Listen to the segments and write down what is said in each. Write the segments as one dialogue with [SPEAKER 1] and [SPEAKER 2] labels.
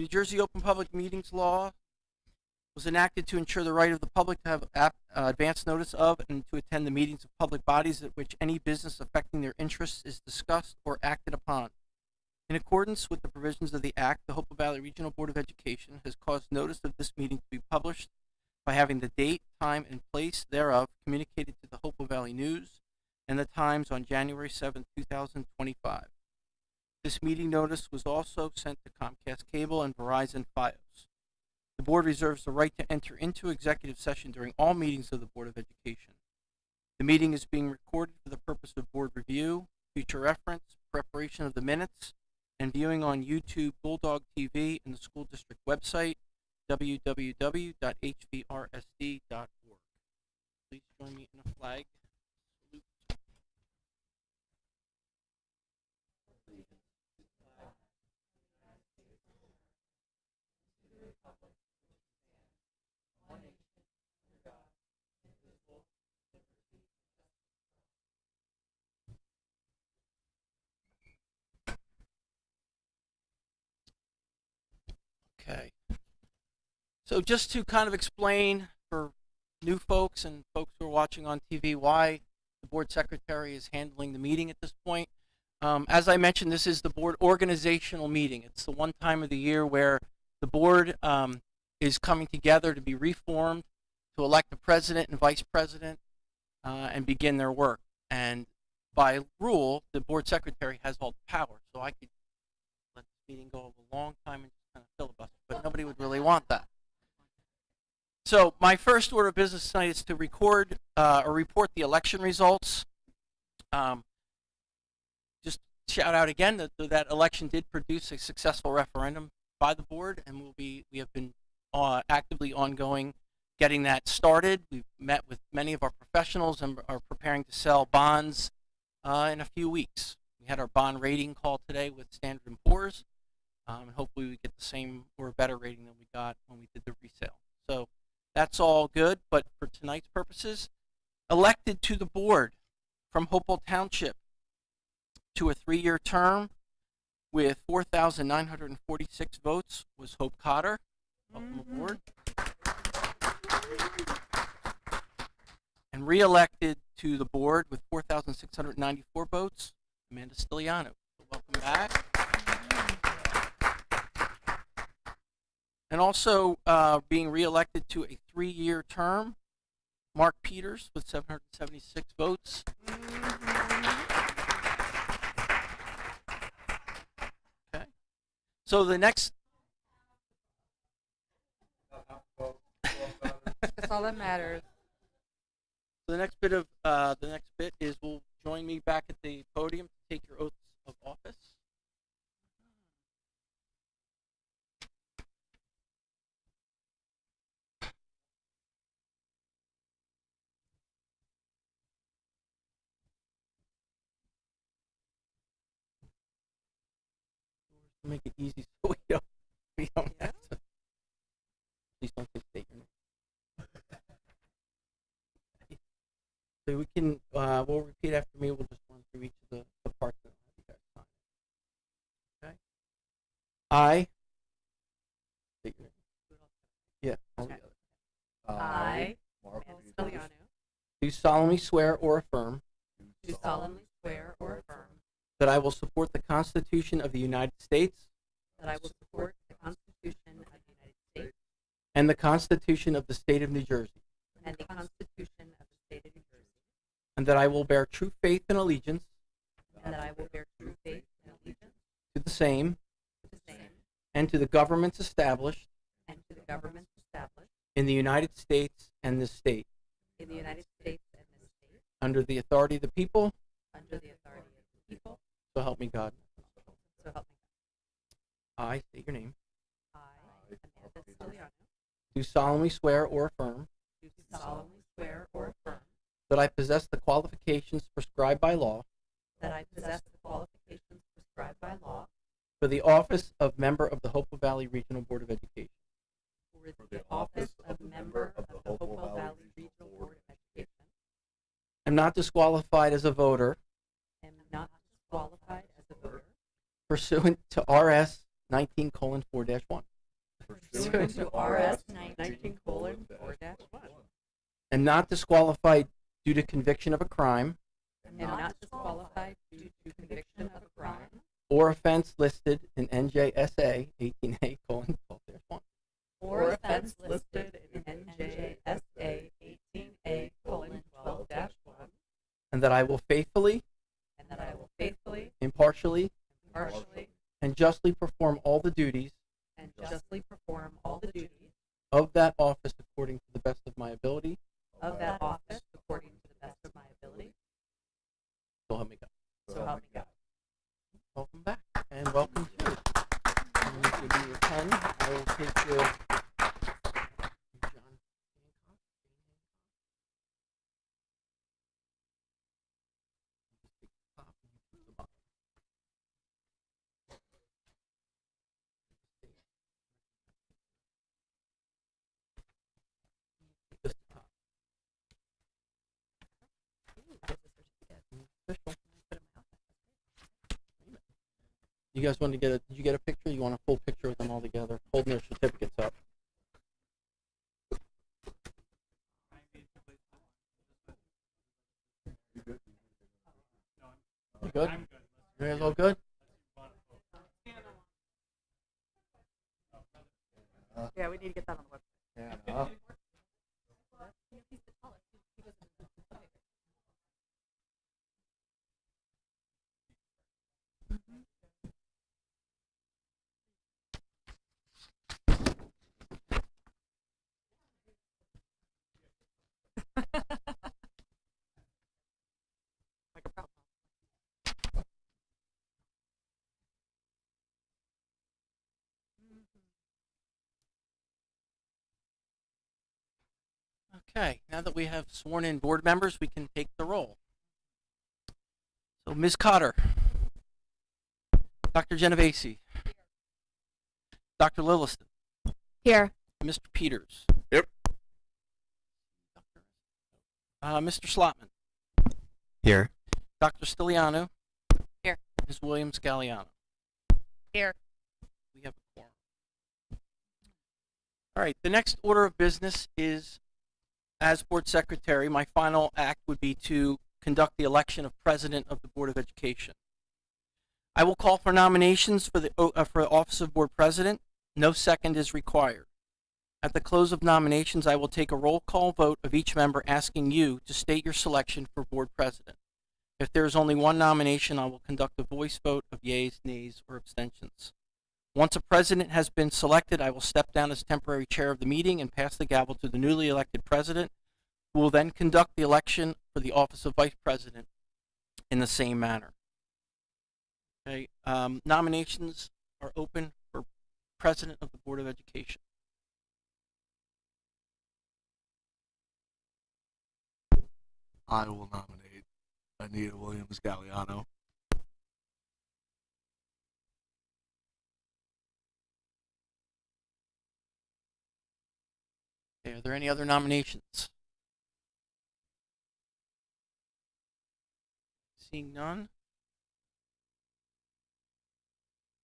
[SPEAKER 1] The New Jersey Open Public Meetings Law was enacted to ensure the right of the public to have advance notice of and to attend the meetings of public bodies at which any business affecting their interests is discussed or acted upon. In accordance with the provisions of the Act, the Hopewell Valley Regional Board of Education has caused notice of this meeting to be published by having the date, time, and place thereof communicated to the Hopewell Valley News and the Times on January 7, 2025. This meeting notice was also sent to Comcast Cable and Verizon Fios. The Board reserves the right to enter into executive session during all meetings of the Board of Education. The meeting is being recorded for the purpose of board review, future reference, preparation of the minutes, and viewing on YouTube, Bulldog TV, and the school district website, www.hvrsd.org. Please join me in a flag salute. Okay. So just to kind of explain for new folks and folks who are watching on TV why the board secretary is handling the meeting at this point. As I mentioned, this is the board organizational meeting. It's the one time of the year where the board is coming together to be reformed, to elect a president and vice president, and begin their work. And by rule, the board secretary has all the power. So I could let this meeting go a long time and just kind of filibuster, but nobody would really want that. So my first order of business tonight is to record or report the election results. Just shout out again that that election did produce a successful referendum by the board, and we have been actively ongoing getting that started. We've met with many of our professionals and are preparing to sell bonds in a few weeks. We had our bond rating call today with Standard & Poor's, and hopefully we get the same or a better rating than we got when we did the resale. So that's all good, but for tonight's purposes, elected to the board from Hopewell Township to a 3-year term with 4,946 votes was Hope Cotter. Welcome aboard. And re-elected to the board with 4,694 votes, Amanda Stiliano. So welcome back. And also being re-elected to a 3-year term, Mark Peters with 776 votes. Okay. So the next.
[SPEAKER 2] That's all that matters.
[SPEAKER 1] So the next bit is will join me back at the podium to take your oaths of office. Make it easy so we don't have to. Please don't state your name. So we can, we'll repeat after me. We'll just run through each of the parts that I'll have you guys sign. Okay. I. State your name. Yeah. All
[SPEAKER 2] Okay.
[SPEAKER 1] together.
[SPEAKER 2] I, Amanda Stiliano,
[SPEAKER 1] Do solemnly swear or affirm
[SPEAKER 2] do solemnly swear or affirm
[SPEAKER 1] that I will support the Constitution of the United States
[SPEAKER 2] that I will support the Constitution of the United States
[SPEAKER 1] and the Constitution of the State of New Jersey,
[SPEAKER 2] and the Constitution of the State of New Jersey,
[SPEAKER 1] and that I will bear true faith and allegiance
[SPEAKER 2] and that I will bear true faith and allegiance
[SPEAKER 1] to the same
[SPEAKER 2] to the same
[SPEAKER 1] and to the governments established
[SPEAKER 2] and to the governments established
[SPEAKER 1] in the United States and this state,
[SPEAKER 2] in the United States and this state,
[SPEAKER 1] under the authority of the people,
[SPEAKER 2] under the authority of the people,
[SPEAKER 1] so help me God.
[SPEAKER 2] so help me
[SPEAKER 1] I state your name.
[SPEAKER 2] God. I, Amanda Stiliano,
[SPEAKER 1] Do solemnly swear or affirm
[SPEAKER 2] do solemnly swear or affirm
[SPEAKER 1] that I possess the qualifications prescribed by law
[SPEAKER 2] that I possess the qualifications prescribed by law
[SPEAKER 1] for the office of member of the Hopewell Valley Regional Board of Education,
[SPEAKER 2] for the office of member of the Hopewell Valley Regional Board of Education,
[SPEAKER 1] am not disqualified as a voter
[SPEAKER 2] am not disqualified as a voter
[SPEAKER 1] pursuant to RS 19:4-1,
[SPEAKER 2] pursuant to RS 19:4-1,
[SPEAKER 1] and not disqualified due to conviction of a crime
[SPEAKER 2] and not disqualified due to conviction of a crime
[SPEAKER 1] or offense listed in NJSA 18A:12-1,
[SPEAKER 2] or offense listed in NJSA 18A:12-1,
[SPEAKER 1] and that I will faithfully,
[SPEAKER 2] and that I will faithfully,
[SPEAKER 1] impartially,
[SPEAKER 2] impartially,
[SPEAKER 1] and justly perform all the duties
[SPEAKER 2] and justly perform all the duties
[SPEAKER 1] of that office according to the best of my ability.
[SPEAKER 2] of that office according to the best of my ability.
[SPEAKER 1] So help me God.
[SPEAKER 2] So help me God.
[SPEAKER 1] Welcome back and welcome to. I'm going to give you your pen. I will take your John Hancock. Just take the top and you put the bottom. Just the top. Official. You guys want to get a? Did you get a picture? You want a full picture of them all together, holding their certificates up? You good? You guys all good?
[SPEAKER 2] Yeah, we need to get that on the website.
[SPEAKER 1] Yeah.
[SPEAKER 2] Like a problem.
[SPEAKER 1] Okay. Now that we have sworn in board members, we can take the roll. So, Ms. Cotter, Dr. Genovese, Dr. Lilliston,
[SPEAKER 3] Here.
[SPEAKER 1] Mr. Peters.
[SPEAKER 4] Yep.
[SPEAKER 1] Mr. Slotman,
[SPEAKER 4] Here.
[SPEAKER 1] Dr. Stiliano.
[SPEAKER 3] Here.
[SPEAKER 1] Ms. Williams Galliano.
[SPEAKER 3] Here.
[SPEAKER 1] We have a quorum. All right. The next order of business is, as board secretary, my final act would be to conduct the election of president of the Board of Education. I will call for nominations for the office of board president. No second is required. At the close of nominations, I will take a roll call vote of each member asking you to state your selection for board president. If there is only one nomination, I will conduct a voice vote of yeas, nays, or abstentions. Once a president has been selected, I will step down as temporary chair of the meeting and pass the gavel to the newly elected president, who will then conduct the election for the office of vice president in the same manner. Okay, nominations are open for president of the Board of Education.
[SPEAKER 4] I will nominate Anita Williams Galliano.
[SPEAKER 1] Okay, are there any other nominations? Seeing none.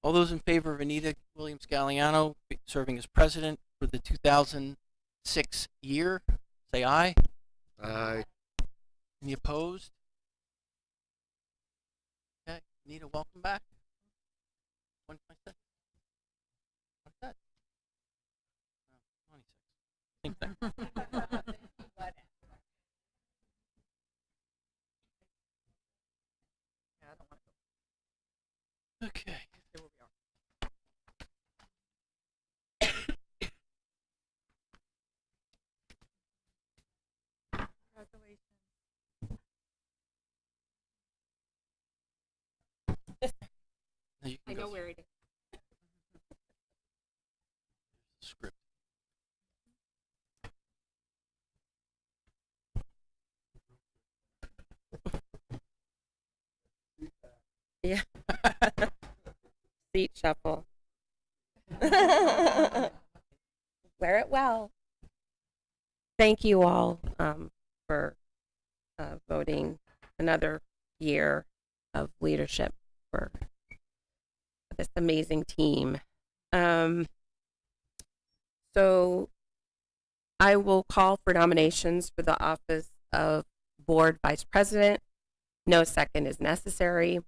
[SPEAKER 1] All those in favor of Anita Williams Galliano serving as president for the 2006 year, say aye.
[SPEAKER 4] Aye.
[SPEAKER 1] Any opposed? Okay, Anita, welcome back. When can I say? What's that? Oh, 26. Same thing.
[SPEAKER 2] Yeah, I don't want to.
[SPEAKER 1] Okay.
[SPEAKER 2] Here we are. Congratulations.
[SPEAKER 1] Now you
[SPEAKER 3] I
[SPEAKER 1] can
[SPEAKER 3] know
[SPEAKER 1] go
[SPEAKER 3] where it is.
[SPEAKER 1] script.
[SPEAKER 3] Yeah. Seat shuffle. Wear it well. Thank you all for voting another year of leadership for this amazing team. So I will call for nominations for the office of Board Vice President. No second is necessary.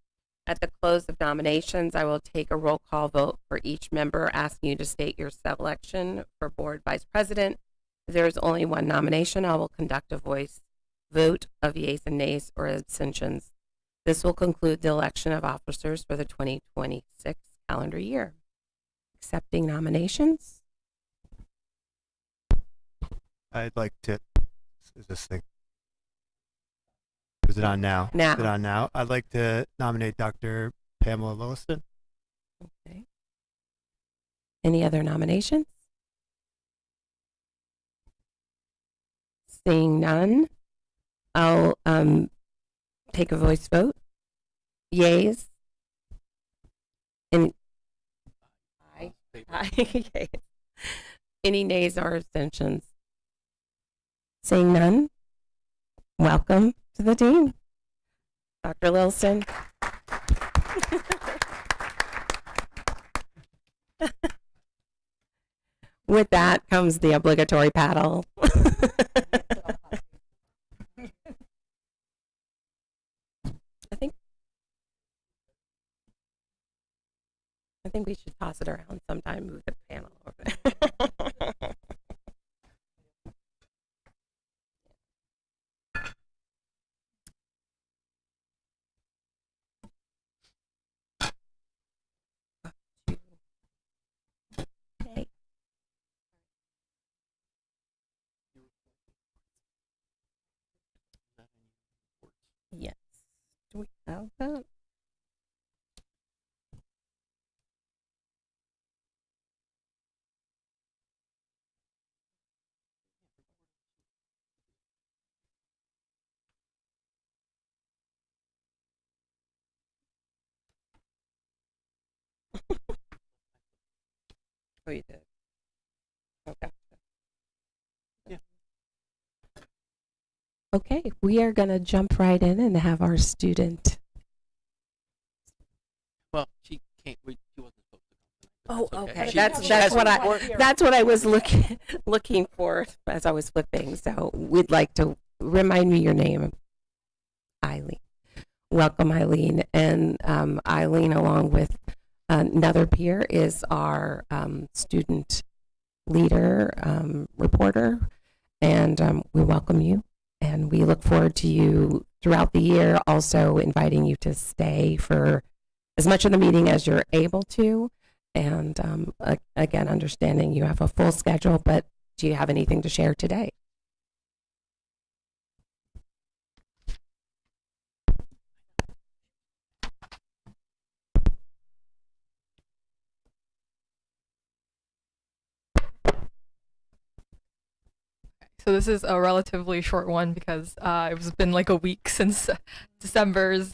[SPEAKER 3] At the close of nominations, I will take a roll call vote for each member, asking you to state your selection for Board Vice President. If there is only one nomination, I will conduct a voice vote of yeas and nays or abstentions. This will conclude the election of officers for the 2026 calendar year. Accepting nominations.
[SPEAKER 5] I'd like to. Is this thing? Is it on now?
[SPEAKER 3] Now.
[SPEAKER 5] Is it on now? I'd like to nominate Dr. Pamela Williston.
[SPEAKER 3] Okay. Any other nominations? Seeing none, I'll take a voice vote. Yays. And Yays. Any nays or abstentions? Seeing none, welcome to the team, Dr. Lilson. With that comes the obligatory paddle. I think we should toss it around sometime, move the panel over. Okay. Yes. Do we have that? Oh, you did. Okay.
[SPEAKER 1] Yeah.
[SPEAKER 3] Okay, we are going to jump right in and have our student.
[SPEAKER 1] Well, she can't. She wasn't supposed to come.
[SPEAKER 3] Oh,
[SPEAKER 1] That's
[SPEAKER 3] okay.
[SPEAKER 1] She-
[SPEAKER 3] That's
[SPEAKER 1] she
[SPEAKER 3] that's
[SPEAKER 1] has
[SPEAKER 3] what
[SPEAKER 1] to
[SPEAKER 3] I
[SPEAKER 1] work.
[SPEAKER 3] that's what I was looking for as I was flipping. So we'd like to remind me your name, Eileen. Welcome, Eileen. And Eileen, along with another peer, is our student leader reporter, and we welcome you. And we look forward to you throughout the year. Also, inviting you to stay for as much of the meeting as you're able to. And again, understanding you have a full schedule, but do you have anything to share today?
[SPEAKER 6] So this is a relatively short one because it's been like a week since December's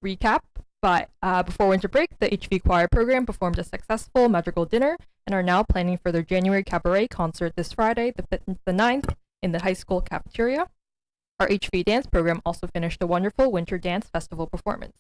[SPEAKER 6] recap. But before winter break, the HV Choir program performed a successful magical dinner and are now planning for their January cabaret concert this Friday, the 9th, in the high school cafeteria. Our HV dance program also finished a wonderful winter dance festival performance.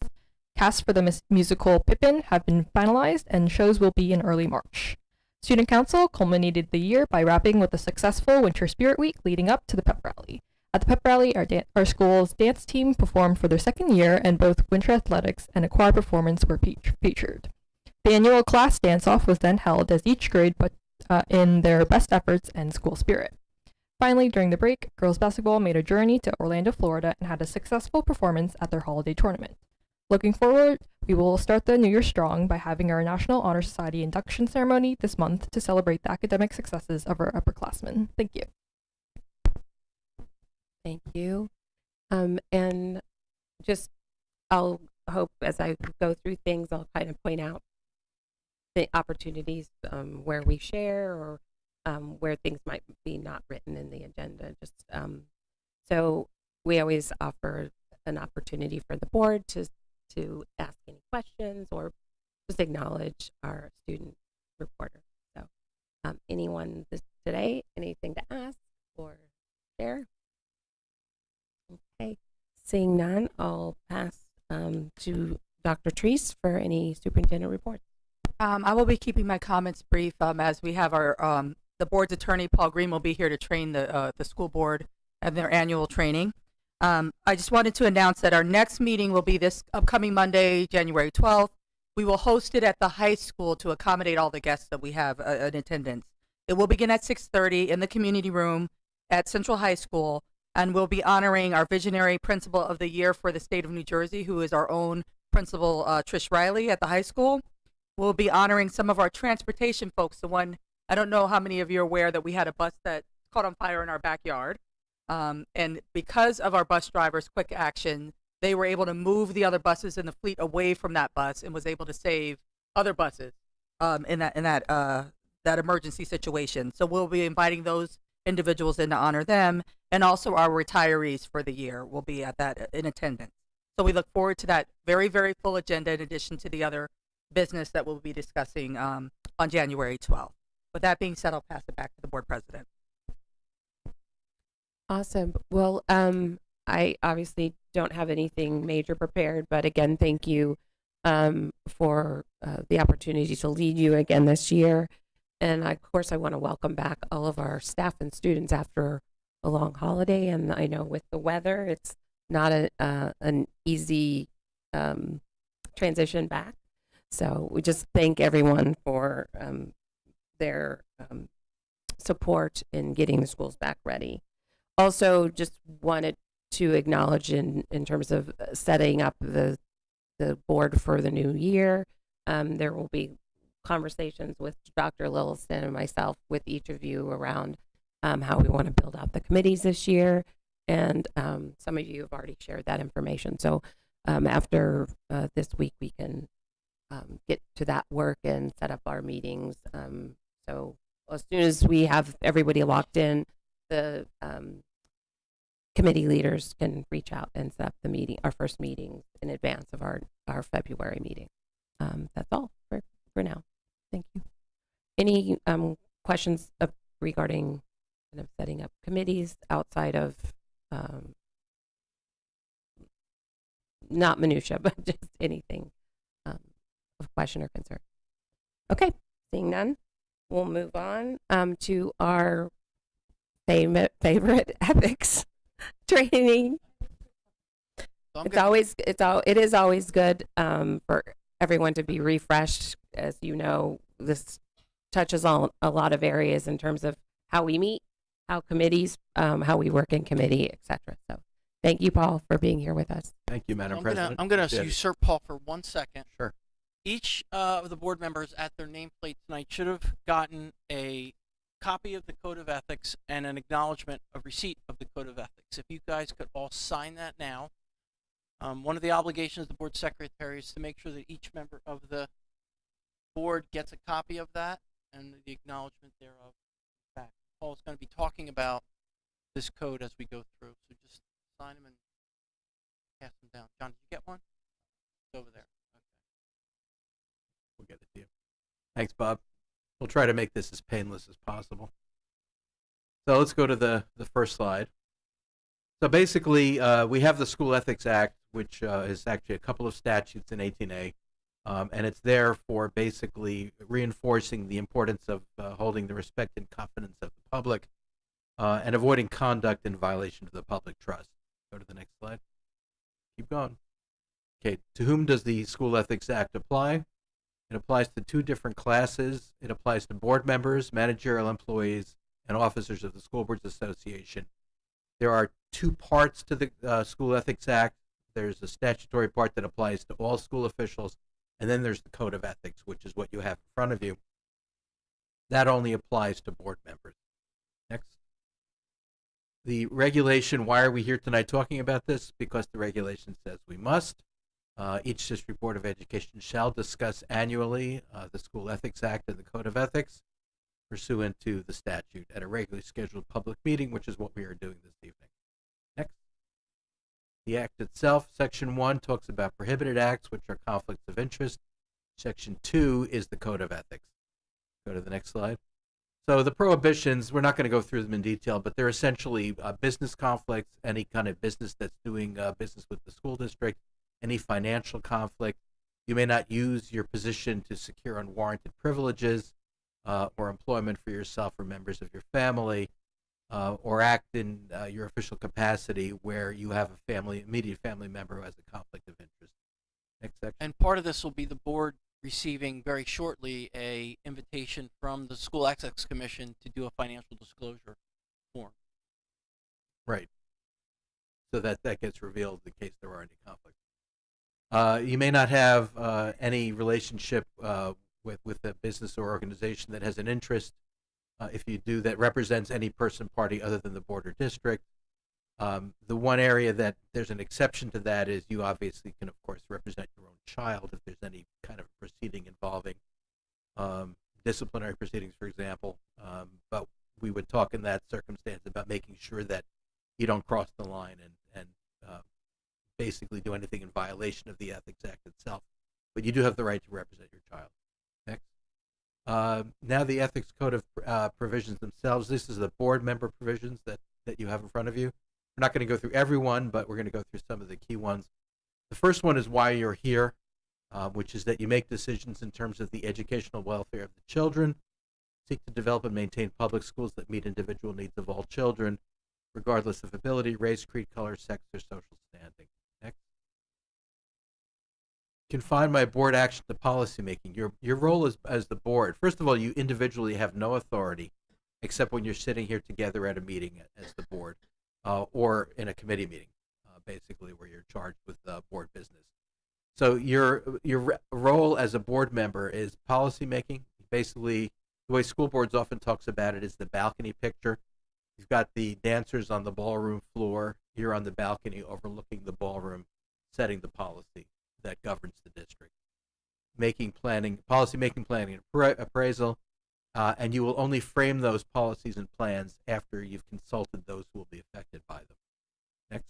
[SPEAKER 6] Casts for the musical Pippin have been finalized and shows will be in early March. Student Council culminated the year by wrapping with a successful Winter Spirit Week leading up to the pep rally. At the pep rally, our school's dance team performed for their second year, and both winter athletics and a choir performance were featured. The annual class dance-off was then held as each grade put in their best efforts and school spirit. Finally, during the break, girls basketball made a journey to Orlando, Florida, and had a successful performance at their holiday tournament. Looking forward, we will start the new year strong by having our National Honor Society induction ceremony this month to celebrate the academic successes of our upperclassmen. Thank you.
[SPEAKER 3] Thank you. And just, I'll hope as I go through things, I'll kind of point out the opportunities where we share or where things might be not written in the agenda. Just so we always offer an opportunity for the board to ask any questions or just acknowledge our student reporter. So anyone today, anything to ask or share? Okay, seeing none, I'll pass to Dr. Treese for any superintendent reports.
[SPEAKER 2] I will be keeping my comments brief as we have our the board's attorney, Paul Green, will be here to train the school board at their annual training. I just wanted to announce that our next meeting will be this upcoming Monday, January 12th. We will host it at the high school to accommodate all the guests that we have in attendance. It will begin at 6:30 in the community room at Central High School, and we'll be honoring our visionary principal of the year for the state of New Jersey, who is our own principal, Trish Riley, at the high school. We'll be honoring some of our transportation folks. I don't know how many of you are aware that we had a bus that caught on fire in our backyard. And because of our bus drivers' quick action, they were able to move the other buses in the fleet away from that bus and was able to save other buses in that emergency situation. So we'll be inviting those individuals in to honor them, and also our retirees for the year will be at that in attendance. So we look forward to that very, very full agenda in addition to the other business that we'll be discussing on January 12th. With that being said, I'll pass it back to the board president.
[SPEAKER 3] Awesome. Well, I obviously don't have anything major prepared, but again, thank you for the opportunity to lead you again this year. And of course, I want to welcome back all of our staff and students after a long holiday. And I know with the weather, it's not an easy transition back. So we just thank everyone for their support in getting the schools back ready. Also, just wanted to acknowledge in terms of setting up the board for the new year. There will be conversations with Dr. Lilliston and myself with each of you around how we want to build out the committees this year. And some of you have already shared that information. So after this week, we can get to that work and set up our meetings. So as soon as we have everybody locked in, the committee leaders can reach out and set up the meeting, our first meeting in advance of our February meeting. That's all for now. Thank you. Any questions regarding kind of setting up committees outside of not minutia, but just anything of question or concern? Okay, seeing none, we'll move on to our favorite ethics training.
[SPEAKER 1] So
[SPEAKER 3] It is always good for everyone to be refreshed. As you know, this touches on a lot of areas in terms of how we meet, how committees, how we work in committee, etc. So thank you, Paul, for being here with us.
[SPEAKER 4] Thank you, Madam
[SPEAKER 1] I'm
[SPEAKER 4] President.
[SPEAKER 1] going to
[SPEAKER 4] Yeah.
[SPEAKER 1] usurp Paul for 1 second.
[SPEAKER 4] Sure.
[SPEAKER 1] Each of the board members at their nameplate tonight should have gotten a copy of the Code of Ethics and an acknowledgement of receipt of the Code of Ethics. If you guys could all sign that now. One of the obligations of the board secretary is to make sure that each member of the board gets a copy of that and the acknowledgement thereof back. Paul's going to be talking about this code as we go through, so just sign them and pass them down. John, did you get one? It's over there.
[SPEAKER 4] We'll get it to you. Thanks, Bob. We'll try to make this as painless as possible. So let's go to the first slide. So basically, we have the School Ethics Act, which is actually a couple of statutes in 18A, and it's there for basically reinforcing the importance of holding the respect and confidence of the public and avoiding conduct in violation of the public trust. Go to the next slide. Keep going. Okay, to whom does the School Ethics Act apply? It applies to two different classes. It applies to board members, managerial employees, and officers of the School Boards Association. There are two parts to the School Ethics Act. There's a statutory part that applies to all school officials, and then there's the Code of Ethics, which is what you have in front of you. That only applies to board members. Next. The regulation, why are we here tonight talking about this? Because the regulation says we must. Each District Board of Education shall discuss annually the School Ethics Act and the Code of Ethics pursuant to the statute at a regularly scheduled public meeting, which is what we are doing this evening. Next. The Act itself, Section 1, talks about prohibited acts, which are conflicts of interest. Section 2 is the Code of Ethics. Go to the next slide. So the prohibitions, we're not going to go through them in detail, but they're essentially business conflicts, any kind of business that's doing business with the school district, any financial conflict. You may not use your position to secure unwarranted privileges. or employment for yourself or members of your family, or act in your official capacity where you have a immediate family member who has a conflict of interest. Next section.
[SPEAKER 1] And part of this will be the board receiving very shortly a invitation from the School Ethics Commission to do a financial disclosure form.
[SPEAKER 4] Right. So that gets revealed in case there are any conflicts. You may not have any relationship with a business or organization that has an interest. If you do, that represents any person, party other than the board or district. The one area that there's an exception to that is you obviously can, of course, represent your own child if there's any kind of proceeding involving disciplinary proceedings, for example. But we would talk in that circumstance about making sure that you don't cross the line and basically do anything in violation of the Ethics Act itself. But you do have the right to represent your child. Next. Now the Ethics Code of provisions themselves. This is the board member provisions that you have in front of you. We're not going to go through every one, but we're going to go through some of the key ones. The first one is why you're here, which is that you make decisions in terms of the educational welfare of the children, seek to develop and maintain public schools that meet individual needs of all children, regardless of ability, race, creed, color, sex, or social standing. Next. Confine my board action to policymaking. Your role as the board, first of all, you individually have no authority except when you're sitting here together at a meeting as the board or in a committee meeting, basically where you're charged with board business. So your role as a board member is policymaking. Basically, the way school boards often talks about it is the balcony picture. You've got the dancers on the ballroom floor. You're on the balcony overlooking the ballroom, setting the policy that governs the district. Policy making, planning, and appraisal, and you will only frame those policies and plans after you've consulted those who will be affected by them. Next.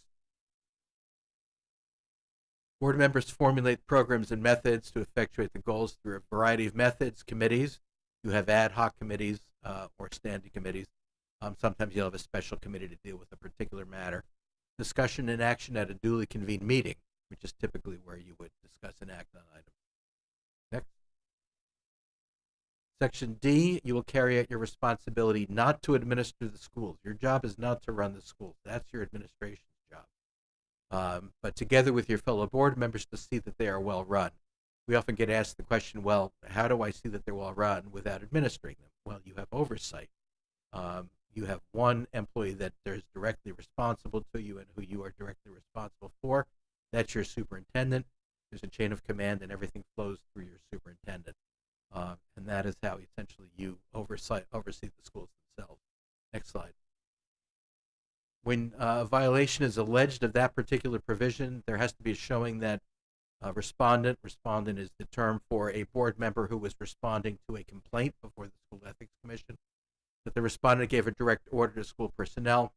[SPEAKER 4] Board members formulate programs and methods to effectuate the goals through a variety of methods. Committees, you have ad hoc committees or standing committees. Sometimes you'll have a special committee to deal with a particular matter. Discussion and action at a duly convened meeting, which is typically where you would discuss and act on items. Next. Section D, you will carry out your responsibility not to administer the schools. Your job is not to run the schools. That's your administration's job. But together with your fellow board members to see that they are well run. We often get asked the question, well, how do I see that they're well run without administering them? Well, you have oversight. You have one employee that is directly responsible to you and who you are directly responsible for. That's your superintendent. There's a chain of command and everything flows through your superintendent. And that is how essentially you oversee the schools themselves. Next slide. When a violation is alleged of that particular provision, there has to be a showing that respondent is the term for a board member who was responding to a complaint before the School Ethics Commission, that the respondent gave a direct order to school personnel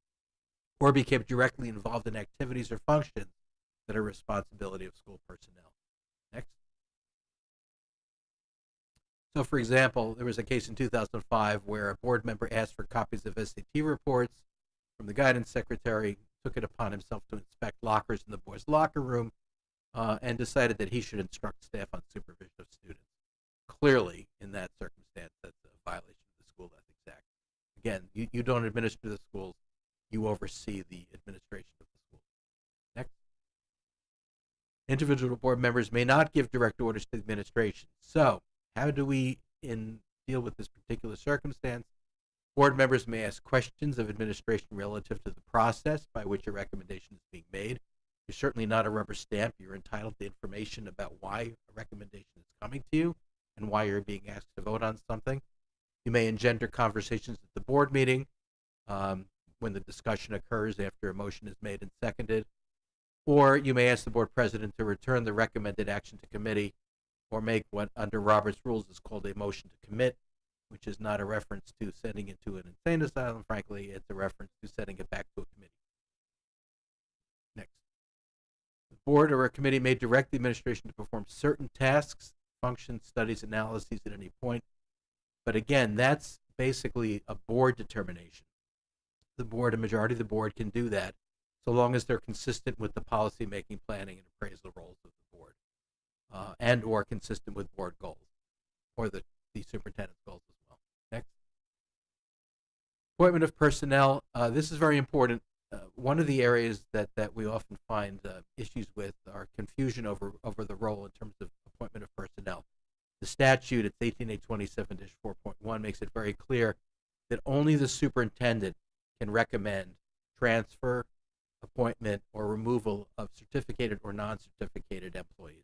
[SPEAKER 4] or became directly involved in activities or functions that are responsibility of school personnel. Next. So, for example, there was a case in 2005 where a board member asked for copies of SAT reports from the guidance secretary, took it upon himself to inspect lockers in the boys' locker room, and decided that he should instruct staff on supervision of students. Clearly, in that circumstance, that's a violation of the School Ethics Act. Again, you don't administer the schools, you oversee the administration of the schools. Next. Individual board members may not give direct orders to the administration. So, how do we deal with this particular circumstance? Board members may ask questions of administration relative to the process by which a recommendation is being made. You're certainly not a rubber stamp. You're entitled to information about why a recommendation is coming to you and why you're being asked to vote on something. You may engender conversations at the board meeting when the discussion occurs after a motion is made and seconded. Or you may ask the board president to return the recommended action to committee or make what under Robert's rules is called a motion to commit, which is not a reference to sending it to an insane asylum. Frankly, it's a reference to sending it back to a committee. Next. The board or a committee may direct the administration to perform certain tasks, functions, studies, analyses at any point. But again, that's basically a board determination. The board, a majority of the board can do that so long as they're consistent with the policy making, planning, and appraisal roles of the board and or consistent with board goals or the superintendent's goals as well. Appointment of personnel. This is very important. One of the areas that we often find issues with are confusion over the role in terms of appointment of personnel. The statute, it's 18827-4.1, makes it very clear that only the superintendent can recommend transfer, appointment, or removal of certificated or non-certificated employees.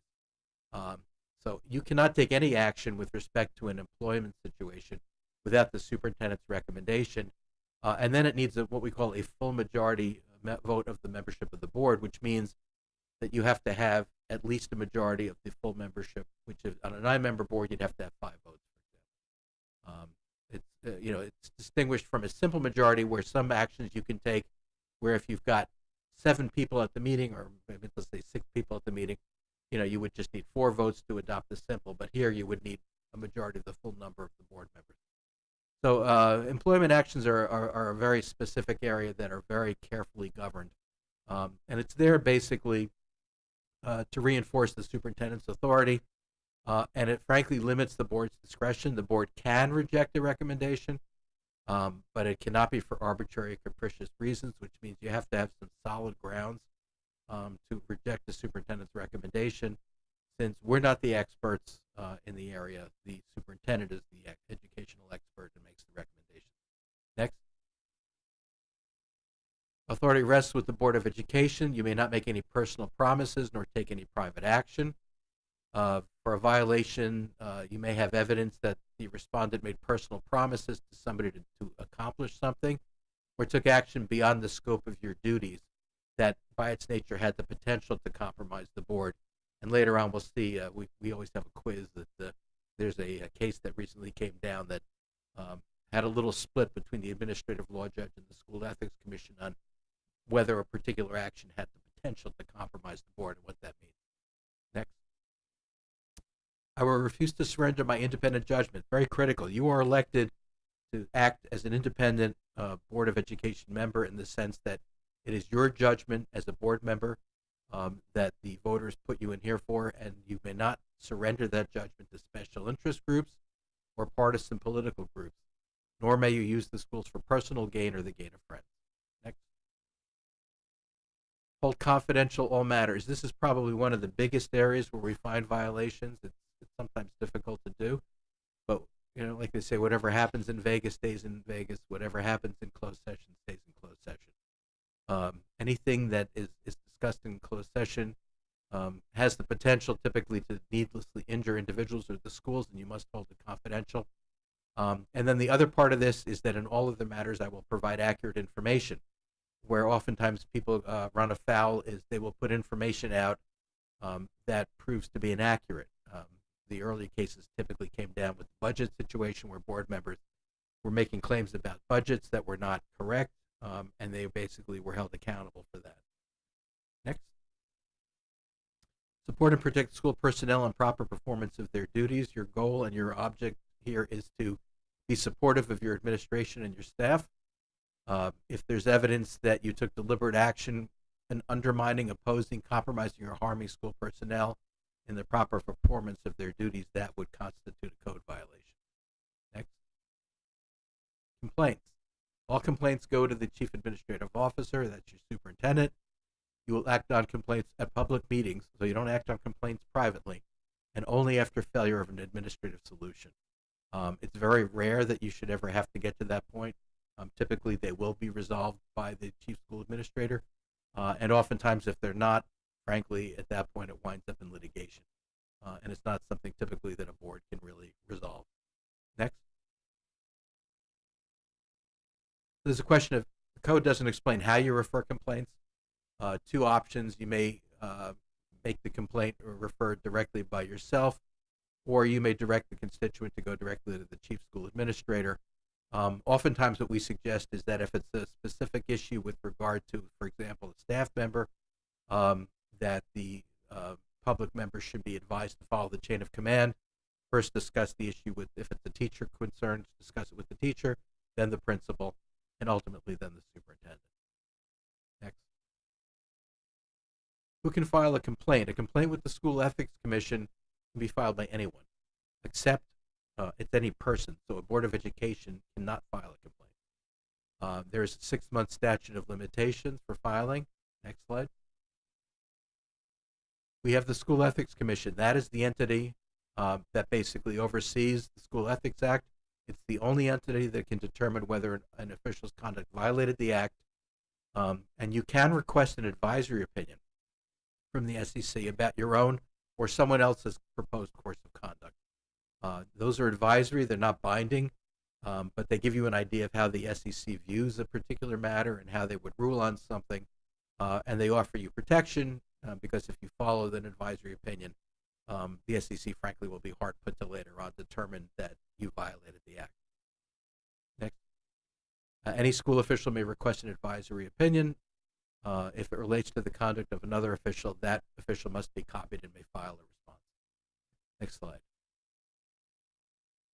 [SPEAKER 4] So you cannot take any action with respect to an employment situation without the superintendent's recommendation. And then it needs what we call a full majority vote of the membership of the board, which means that you have to have at least a majority of the full membership, which is, on a 9-member board, you'd have to have 5 votes, for example. It's distinguished from a simple majority where some actions you can take, where if you've got 7 people at the meeting, or maybe let's say 6 people at the meeting, you would just need 4 votes to adopt the simple, but here you would need a majority of the full number of the board members. So employment actions are a very specific area that are very carefully governed. And it's there basically to reinforce the superintendent's authority, and it frankly limits the board's discretion. The board can reject a recommendation, but it cannot be for arbitrary or capricious reasons, which means you have to have some solid grounds to reject the superintendent's recommendation. Since we're not the experts in the area, the superintendent is the educational expert and makes the recommendation. Next. Authority rests with the Board of Education. You may not make any personal promises nor take any private action. For a violation, you may have evidence that the respondent made personal promises to somebody to accomplish something, or took action beyond the scope of your duties that by its nature had the potential to compromise the board. And later on, we'll see, we always have a quiz that there's a case that recently came down that had a little split between the administrative law judge and the School Ethics Commission on whether a particular action had the potential to compromise the board and what that means. Next. I will refuse to surrender my independent judgment. Very critical. You are elected to act as an independent Board of Education member in the sense that it is your judgment as a board member that the voters put you in here for, and you may not surrender that judgment to special interest groups or partisan political groups, nor may you use the schools for personal gain or the gain of friends. Next. Hold confidential all matters. This is probably one of the biggest areas where we find violations. It's sometimes difficult to do, but like they say, whatever happens in Vegas stays in Vegas. Whatever happens in closed session stays in closed session. Anything that is discussed in closed session has the potential typically to needlessly injure individuals or the schools, and you must hold it confidential. And then the other part of this is that in all of the matters I will provide accurate information, where oftentimes people run afoul is they will put information out that proves to be inaccurate. The early cases typically came down with the budget situation where board members were making claims about budgets that were not correct, and they basically were held accountable for that. Next. Support and protect school personnel and proper performance of their duties. Your goal and your object here is to be supportive of your administration and your staff. If there's evidence that you took deliberate action in undermining, opposing, compromising, or harming school personnel in the proper performance of their duties, that would constitute a code violation. Next. Complaints. All complaints go to the Chief Administrative Officer, that's your superintendent. You will act on complaints at public meetings, so you don't act on complaints privately, and only after failure of an administrative solution. It's very rare that you should ever have to get to that point. Typically, they will be resolved by the Chief School Administrator, and oftentimes if they're not, frankly, at that point it winds up in litigation, and it's not something typically that a board can really resolve. Next. There's a question of the code doesn't explain how you refer complaints. 2 options: you may make the complaint referred directly by yourself, or you may direct the constituent to go directly to the Chief School Administrator. Oftentimes what we suggest is that if it's a specific issue with regard to, for example, a staff member, that the public member should be advised to follow the chain of command. First discuss the issue with, if it's a teacher concern, discuss it with the teacher, then the principal, and ultimately then the superintendent. Next. Who can file a complaint? A complaint with the School Ethics Commission can be filed by anyone, except it's any person. So a Board of Education cannot file a complaint. There's a 6-month statute of limitations for filing. Next slide. We have the School Ethics Commission. That is the entity that basically oversees the School Ethics Act. It's the only entity that can determine whether an official's conduct violated the act. And you can request an advisory opinion from the SEC about your own or someone else's proposed course of conduct. Those are advisory. They're not binding, but they give you an idea of how the SEC views a particular matter and how they would rule on something. And they offer you protection because if you follow an advisory opinion, the SEC, frankly, will be hard put to later on determine that you violated the act. Next. Any school official may request an advisory opinion. If it relates to the conduct of another official, that official must be copied and may file a response. Next slide.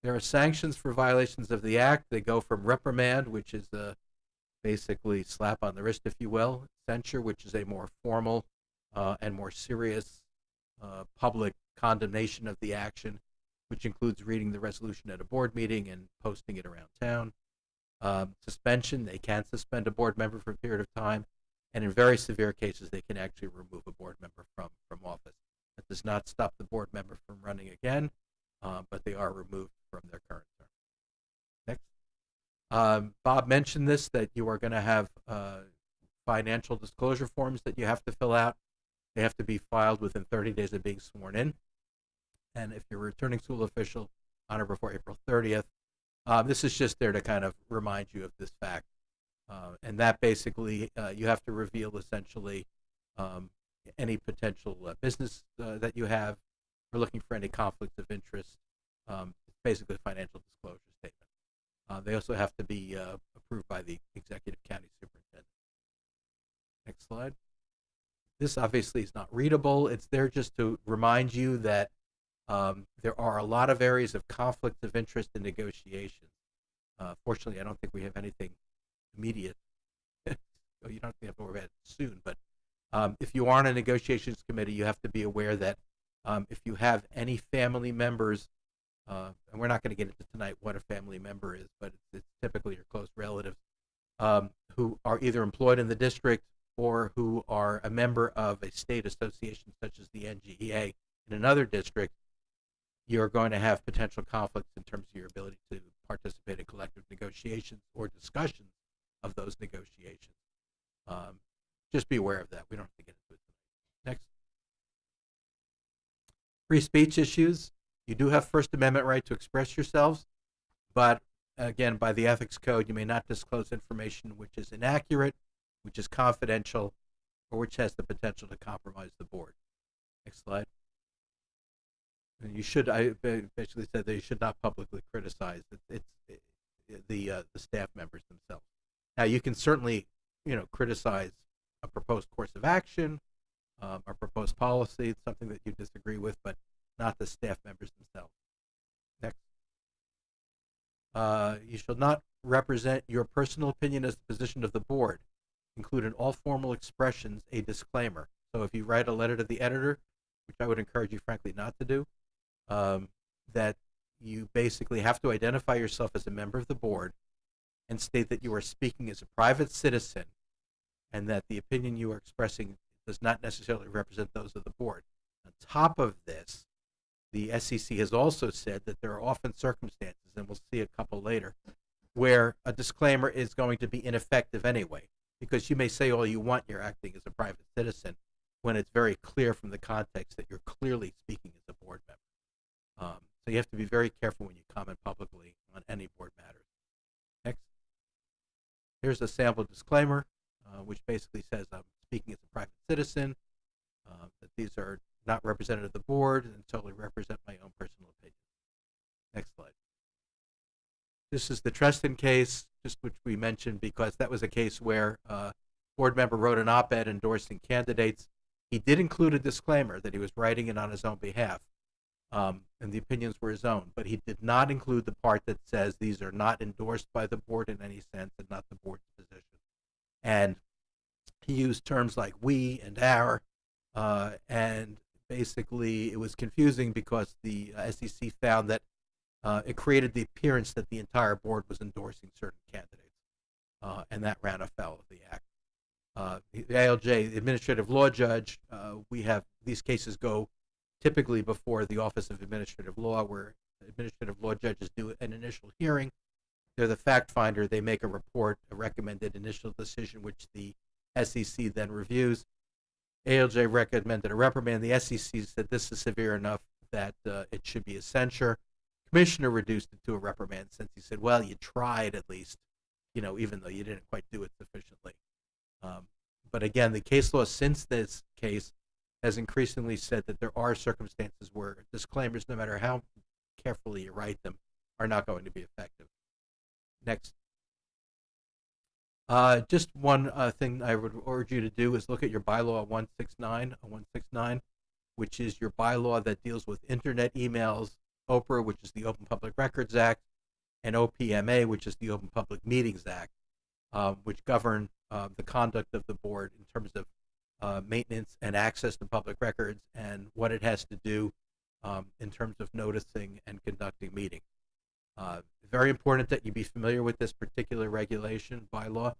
[SPEAKER 4] There are sanctions for violations of the act. They go from reprimand, which is basically slap on the wrist, if you will, censure, which is a more formal and more serious public condemnation of the action, which includes reading the resolution at a board meeting and posting it around town. Suspension, they can suspend a board member for a period of time, and in very severe cases, they can actually remove a board member from office. That does not stop the board member from running again, but they are removed from their current term. Next. Bob mentioned this, that you are going to have financial disclosure forms that you have to fill out. They have to be filed within 30 days of being sworn in. And if you're a returning school official on or before April 30th, this is just there to kind of remind you of this fact. And that basically, you have to reveal essentially any potential business that you have. We're looking for any conflicts of interest. It's basically a financial disclosure statement. They also have to be approved by the executive county superintendent. Next slide. This obviously is not readable. It's there just to remind you that there are a lot of areas of conflict of interest in negotiations. Fortunately, I don't think we have anything immediate. You don't have to worry about it soon, but if you are on a negotiations committee, you have to be aware that if you have any family members, and we're not going to get into tonight what a family member is, but it's typically your close relatives, who are either employed in the district or who are a member of a state association such as the NGEA in another district, you're going to have potential conflicts in terms of your ability to participate in collective negotiations or discussions of those negotiations. Just be aware of that. We don't have to get into it tonight. Next. Free speech issues. You do have First Amendment right to express yourselves, but again, by the Ethics Code, you may not disclose information which is inaccurate, which is confidential, or which has the potential to compromise the board. Next slide. And you should, I basically said that you should not publicly criticize the staff members themselves. Now, you can certainly, criticize a proposed course of action, or proposed policy, something that you disagree with, but not the staff members themselves. Next. You shall not represent your personal opinion as the position of the board. Include in all formal expressions a disclaimer. So if you write a letter to the editor, which I would encourage you, frankly, not to do, that you basically have to identify yourself as a member of the board and state that you are speaking as a private citizen and that the opinion you are expressing does not necessarily represent those of the board. On top of this, the SEC has also said that there are often circumstances, and we'll see a couple later, where a disclaimer is going to be ineffective anyway, because you may say all you want, you're acting as a private citizen, when it's very clear from the context that you're clearly speaking as a board member. So you have to be very careful when you comment publicly on any board matters. Next. Here's a sample disclaimer, which basically says I'm speaking as a private citizen, that these are not representative of the board and totally represent my own personal opinion. Next slide. This is the Treston case, just which we mentioned because that was a case where a board member wrote an op-ed endorsing candidates. He did include a disclaimer that he was writing it on his own behalf, and the opinions were his own, but he did not include the part that says these are not endorsed by the board in any sense and not the board's position. And he used terms like we and our, and basically it was confusing because the SEC found that it created the appearance that the entire board was endorsing certain candidates. and that ran afoul of the act. The ALJ, the administrative law judge, we have these cases go typically before the Office of Administrative Law, where administrative law judges do an initial hearing. They're the fact finder. They make a report, a recommended initial decision, which the SEC then reviews. ALJ recommended a reprimand. The SEC said this is severe enough that it should be a censure. Commissioner reduced it to a reprimand since he said, well, you tried at least, even though you didn't quite do it sufficiently. But again, the case law since this case has increasingly said that there are circumstances where disclaimers, no matter how carefully you write them, are not going to be effective. Next. Just one thing I would urge you to do is look at your bylaw 169, which is your bylaw that deals with internet emails, OPRA, which is the Open Public Records Act, and OPMA, which is the Open Public Meetings Act, which govern the conduct of the board in terms of maintenance and access to public records and what it has to do in terms of noticing and conducting meetings. Very important that you be familiar with this particular regulation bylaw.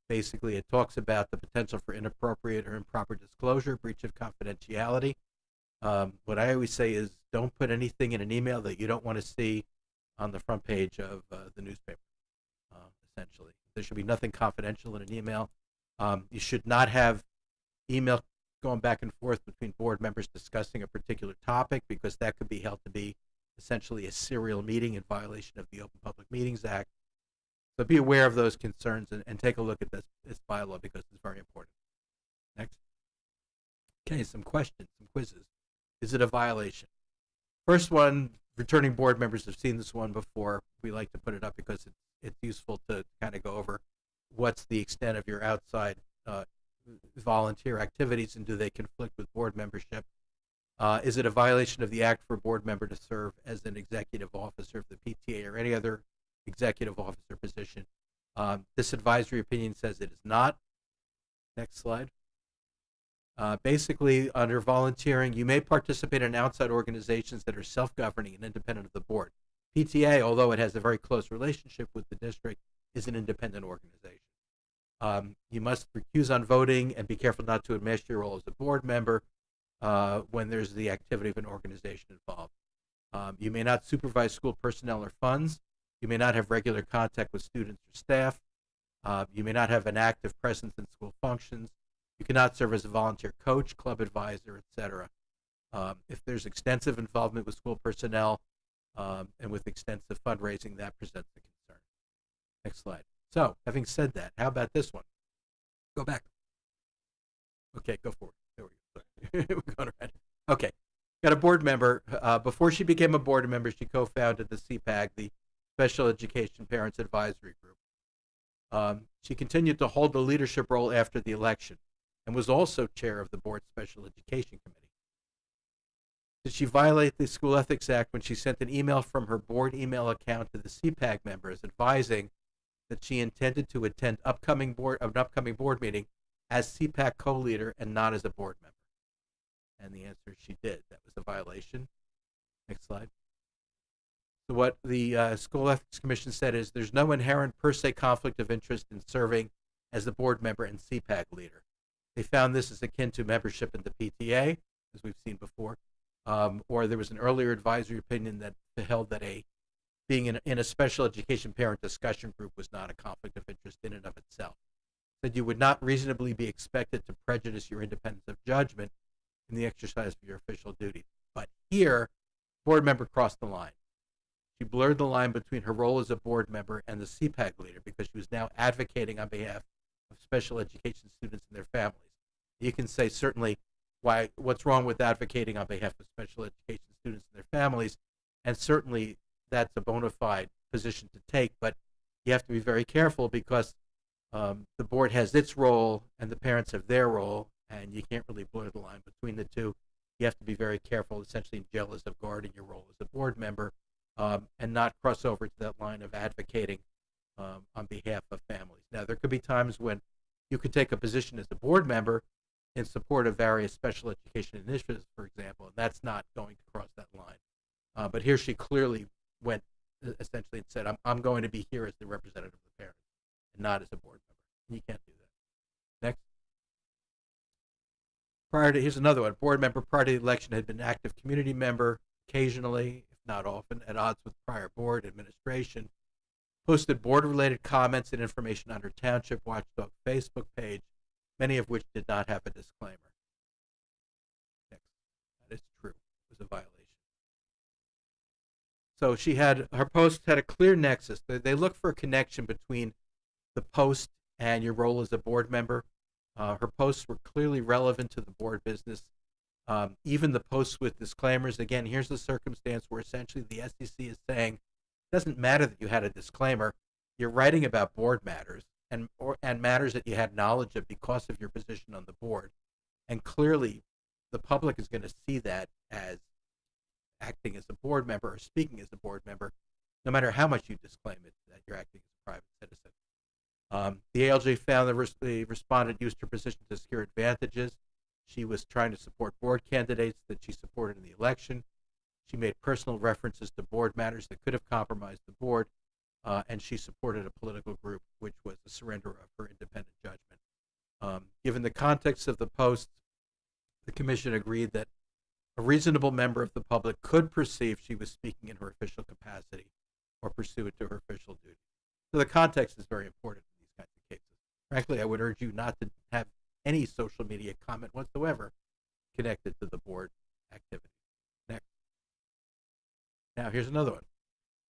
[SPEAKER 4] Basically, it talks about the potential for inappropriate or improper disclosure, breach of confidentiality. What I always say is don't put anything in an email that you don't want to see on the front page of the newspaper, essentially. There should be nothing confidential in an email. You should not have email going back and forth between board members discussing a particular topic, because that could be held to be essentially a serial meeting in violation of the Open Public Meetings Act. So be aware of those concerns and take a look at this bylaw, because it's very important. Next. Okay, some questions, some quizzes. Is it a violation? First one, returning board members have seen this one before. We like to put it up because it's useful to kind of go over what's the extent of your outside volunteer activities, and do they conflict with board membership? Is it a violation of the act for a board member to serve as an executive officer of the PTA or any other executive officer position? This advisory opinion says it is not. Next slide. Basically, under volunteering, you may participate in outside organizations that are self-governing and independent of the board. PTA, although it has a very close relationship with the district, is an independent organization. You must recuse on voting and be careful not to enmesh your role as a board member when there's the activity of an organization involved. You may not supervise school personnel or funds. You may not have regular contact with students or staff. You may not have an active presence in school functions. You cannot serve as a volunteer coach, club advisor, etc. If there's extensive involvement with school personnel and with extensive fundraising, that presents a concern. Next slide. So, having said that, how about this one? Go back. Okay, go forward. There we go. We're going around. Okay. Got a board member. Before she became a board member, she co-founded the CPAG, the Special Education Parents Advisory Group. She continued to hold the leadership role after the election and was also chair of the board's Special Education Committee. Did she violate the School Ethics Act when she sent an email from her board email account to the CPAG members advising that she intended to attend an upcoming board meeting as CPAC co-leader and not as a board member? And the answer is she did. That was a violation. Next slide. So what the School Ethics Commission said is there's no inherent per se conflict of interest in serving as the board member and CPAC leader. They found this is akin to membership in the PTA, as we've seen before, or there was an earlier advisory opinion that held that being in a special education parent discussion group was not a conflict of interest in and of itself. That you would not reasonably be expected to prejudice your independence of judgment in the exercise of your official duties. But here, board member crossed the line. She blurred the line between her role as a board member and the CPAC leader because she was now advocating on behalf of special education students and their families. You can say certainly what's wrong with advocating on behalf of special education students and their families, and certainly that's a bona fide position to take, but you have to be very careful because the board has its role and the parents have their role, and you can't really blur the line between the two. You have to be very careful, essentially, and jealous of guarding your role as a board member and not cross over to that line of advocating on behalf of families. Now, there could be times when you could take a position as a board member in support of various special education initiatives, for example, and that's not going to cross that line. But here she clearly went essentially and said, I'm going to be here as the representative of the parents not as a board member. You can't do that. Next. Here's another one. Board member prior to the election had been an active community member, occasionally, if not often, at odds with prior board administration. Posted board-related comments and information on her Township Watchdog Facebook page, many of which did not have a disclaimer. Next. That is true. It was a violation. So her post had a clear nexus. They look for a connection between the post and your role as a board member. Her posts were clearly relevant to the board business. Even the posts with disclaimers. Again, here's the circumstance where essentially the SEC is saying, it doesn't matter that you had a disclaimer. You're writing about board matters and matters that you had knowledge of because of your position on the board. And clearly, the public is going to see that as acting as a board member or speaking as a board member, no matter how much you disclaim it that you're acting as a private citizen. The ALJ found the respondent used her position to secure advantages. She was trying to support board candidates that she supported in the election. She made personal references to board matters that could have compromised the board, and she supported a political group, which was the surrender of her independent judgment. Given the context of the post, the commission agreed that a reasonable member of the public could perceive she was speaking in her official capacity or pursuant to her official duty. So the context is very important in these kinds of cases. Frankly, I would urge you not to have any social media comment whatsoever connected to the board activity. Next. Now, here's another one.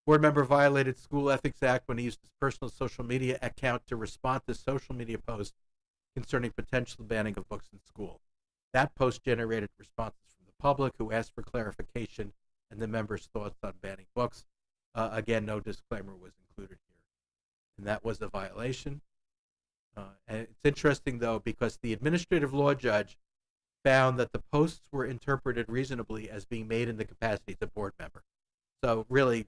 [SPEAKER 4] Board member violated School Ethics Act when he used his personal social media account to respond to social media posts concerning potential banning of books in school. That post generated responses from the public who asked for clarification and the members' thoughts on banning books. Again, no disclaimer was included here. And that was a violation. And it's interesting, though, because the administrative law judge found that the posts were interpreted reasonably as being made in the capacity as a board member. So really,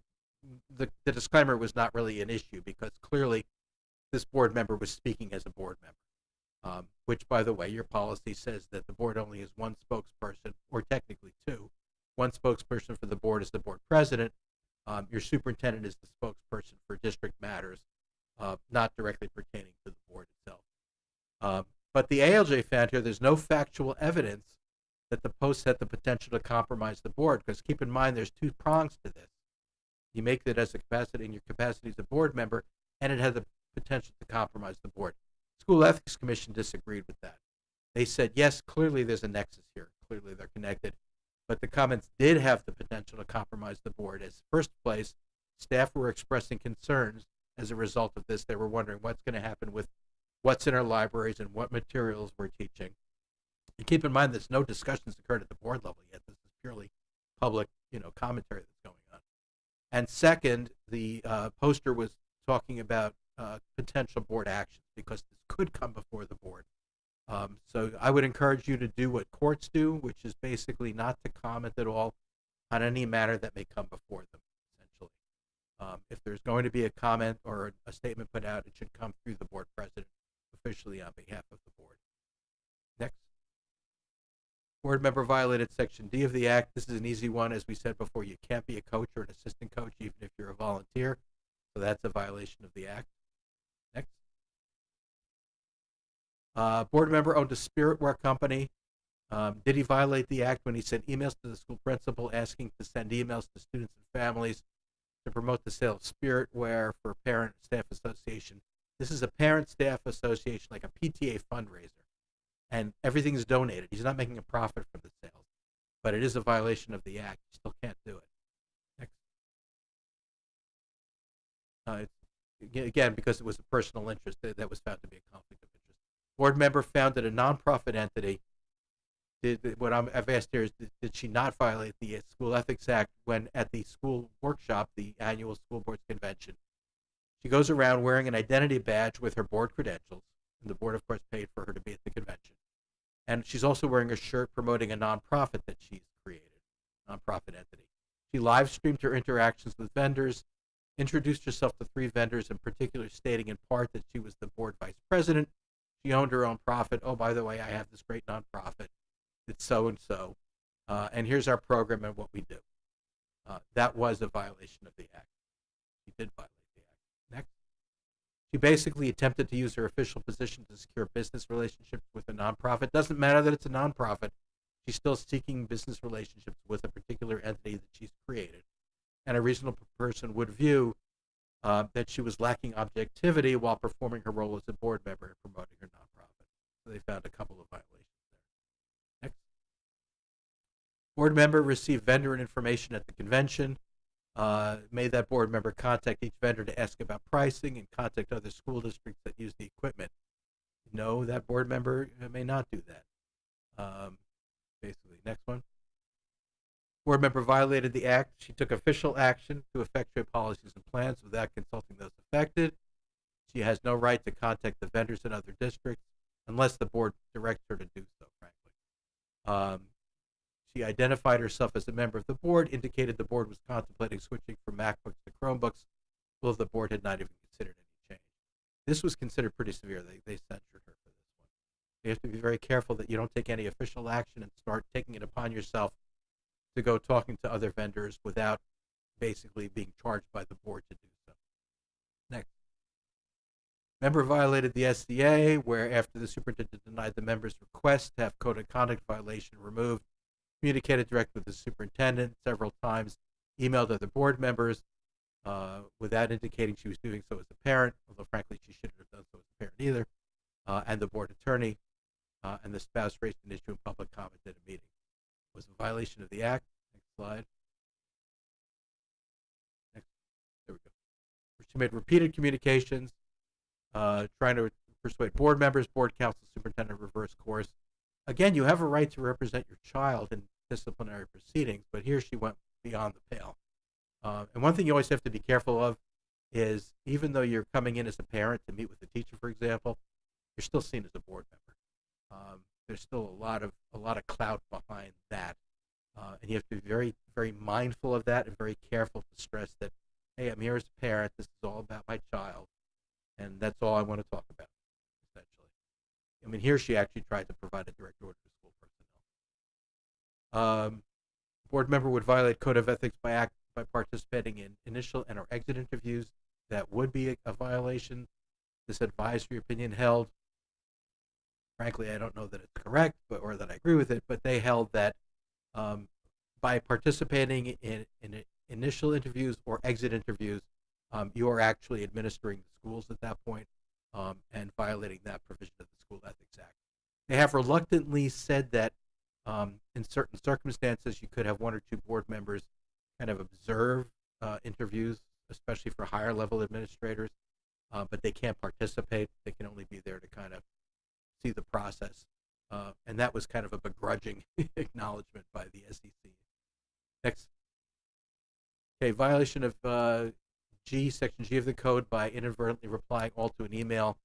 [SPEAKER 4] the disclaimer was not really an issue because clearly this board member was speaking as a board member, which, by the way, your policy says that the board only has one spokesperson, or technically two. One spokesperson for the board is the board president. Your superintendent is the spokesperson for district matters, not directly pertaining to the board itself. But the ALJ found here there's no factual evidence that the post had the potential to compromise the board, because keep in mind there's two prongs to this. You make it as a capacity in your capacity as a board member, and it had the potential to compromise the board. School Ethics Commission disagreed with that. They said, yes, clearly there's a nexus here. Clearly they're connected. But the comments did have the potential to compromise the board. As first place, staff were expressing concerns as a result of this. They were wondering what's going to happen with what's in our libraries and what materials we're teaching. And keep in mind, there's no discussions occurred at the board level yet. This is purely public, commentary that's going on. And second, the poster was talking about potential board actions because this could come before the board. So I would encourage you to do what courts do, which is basically not to comment at all on any matter that may come before them, essentially. If there's going to be a comment or a statement put out, it should come through the board president officially on behalf of the board. Next. Board member violated Section D of the Act. This is an easy one. As we said before, you can't be a coach or an assistant coach even if you're a volunteer. So that's a violation of the Act. Next. Board member owned a spiritware company. Did he violate the Act when he sent emails to the school principal asking to send emails to students and families to promote the sale of spiritware for a parent-staff association? This is a parent-staff association, like a PTA fundraiser, and everything is donated. He's not making a profit from the sales, but it is a violation of the Act. You still can't do it. Next. Again, because it was a personal interest, that was found to be a conflict of interest. Board member found that a nonprofit entity, what I've asked here is, did she not violate the School Ethics Act when at the school workshop, the annual school board's convention, she goes around wearing an identity badge with her board credentials, and the board, of course, paid for her to be at the convention. And she's also wearing a shirt promoting a nonprofit that she's created, nonprofit entity. She live streamed her interactions with vendors, introduced herself to 3 vendors, in particular stating in part that she was the board vice president. She owned her own profit. Oh, by the way, I have this great nonprofit. It's so-and-so. And here's our program and what we do. That was a violation of the Act. She did violate the Act. Next. She basically attempted to use her official position to secure business relationships with a nonprofit. Doesn't matter that it's a nonprofit. She's still seeking business relationships with a particular entity that she's created. And a reasonable person would view that she was lacking objectivity while performing her role as a board member and promoting her nonprofit. So they found a couple of violations there. Next. Board member received vendor information at the convention. Made that board member contact each vendor to ask about pricing and contact other school districts that use the equipment. No, that board member may not do that. Basically, next one. Board member violated the act. She took official action to effectuate policies and plans without consulting those affected. She has no right to contact the vendors in other districts unless the board directs her to do so, frankly. She identified herself as a member of the board, indicated the board was contemplating switching from MacBooks to Chromebooks, although the board had not even considered any change. This was considered pretty severe. They censured her for this one. You have to be very careful that you don't take any official action and start taking it upon yourself to go talking to other vendors without basically being charged by the board to do so. Next. Member violated the SCA, where after the superintendent denied the member's request to have code of conduct violation removed, communicated directly with the superintendent several times, emailed other board members without indicating she was doing so as a parent, although frankly she shouldn't have done so as a parent either, and the board attorney, and the spouse raised an issue in public comment at a meeting. It was a violation of the act. Next slide. Next. There we go. She made repeated communications, trying to persuade board members, board council, superintendent reverse course. Again, you have a right to represent your child in disciplinary proceedings, but here she went beyond the pale. And one thing you always have to be careful of is, even though you're coming in as a parent to meet with the teacher, for example, you're still seen as a board member. There's still a lot of clout behind that, and you have to be very, very mindful of that and very careful to stress that, hey, I'm here as a parent. This is all about my child, and that's all I want to talk about, essentially. I mean, here she actually tried to provide a direct order to school personnel. Board member would violate code of ethics by participating in initial and or exit interviews. That would be a violation. This advisory opinion held, frankly, I don't know that it's correct, or that I agree with it, but they held that by participating in initial interviews or exit interviews, you are actually administering the schools at that point, and violating that provision of the School Ethics Act. They have reluctantly said that in certain circumstances, you could have one or two board members kind of observe interviews, especially for higher level administrators, but they can't participate. They can only be there to kind of see the process. And that was kind of a begrudging acknowledgement by the SEC. Next. Okay, violation of Section G of the code by inadvertently replying all to an email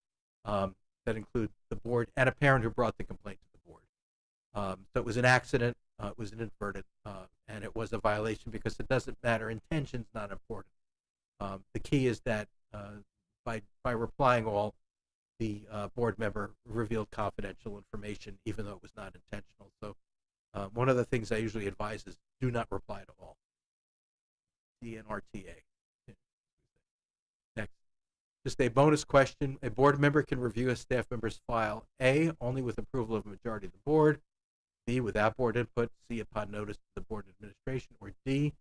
[SPEAKER 4] that include the board and a parent who brought the complaint to the board. So it was an accident, it was inadvertent, and it was a violation because it doesn't matter. Intention's not important. The key is that by replying all, the board member revealed confidential information, even though it was not intentional. So one of the things I usually advise is do not reply to all. DNRTA. Next. Just a bonus question. A board member can review a staff member's file, A, only with approval of a majority of the board, B, without board input, C, upon notice to the board administration, or D,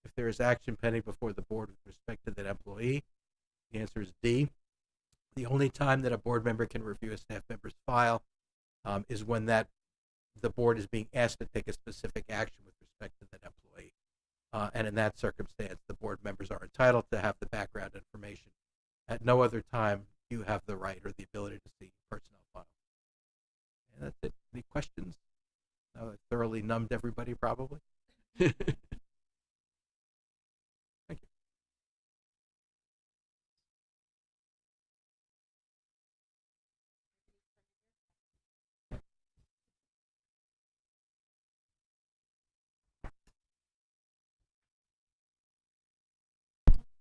[SPEAKER 4] if there is action pending before the board with respect to that employee. The answer is D. The only time that a board member can review a staff member's file is when the board is being asked to take a specific action with respect to that employee. And in that circumstance, the board members are entitled to have the background information. At no other time do you have the right or the ability to see personnel file. And that's it. Any questions? Now I've thoroughly numbed everybody, probably. Thank you.